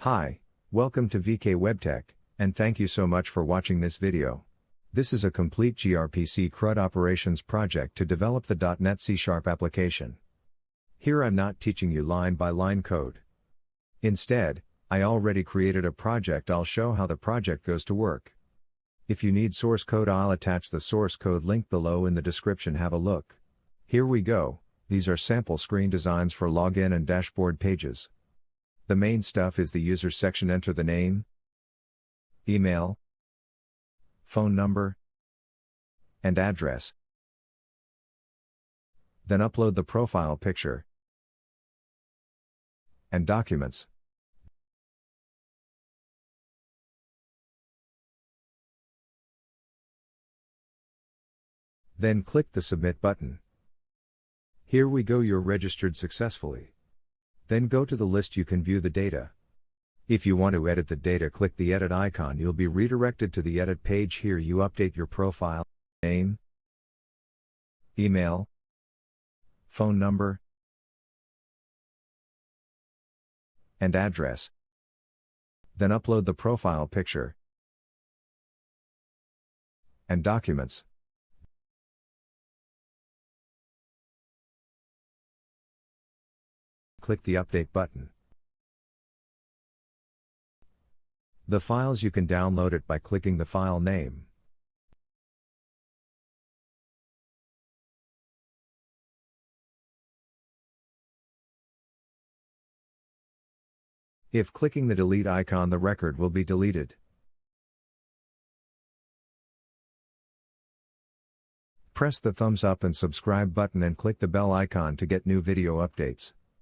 Hi, welcome to VKWEBTECH, and thank you so much for watching this video. This is a complete gRPC Crud operations project to develop the .NET C# application. Here I'm not teaching you line-by-line code. Instead, I already created a project. I'll show how the project goes to work. If you need source code, I'll attach the source code link below in the description. Have a look. Here we go. These are sample screen designs for login and dashboard pages. The main stuff is the users section. Enter the name, email, phone number, and address. Then upload the profile picture and documents. Then click the Submit button. Here we go, you're registered successfully. Then go to the list. You can view the data. If you want to edit the data, click the edit icon. You'll be redirected to the edit page. Here you update your profile, name, email, phone number, and address. Then upload the profile picture and documents. Click the Update button. The files, you can download it by clicking the file name. If clicking the delete icon, the record will be deleted. Press the thumbs up and subscribe button and click the bell icon to get new video updates.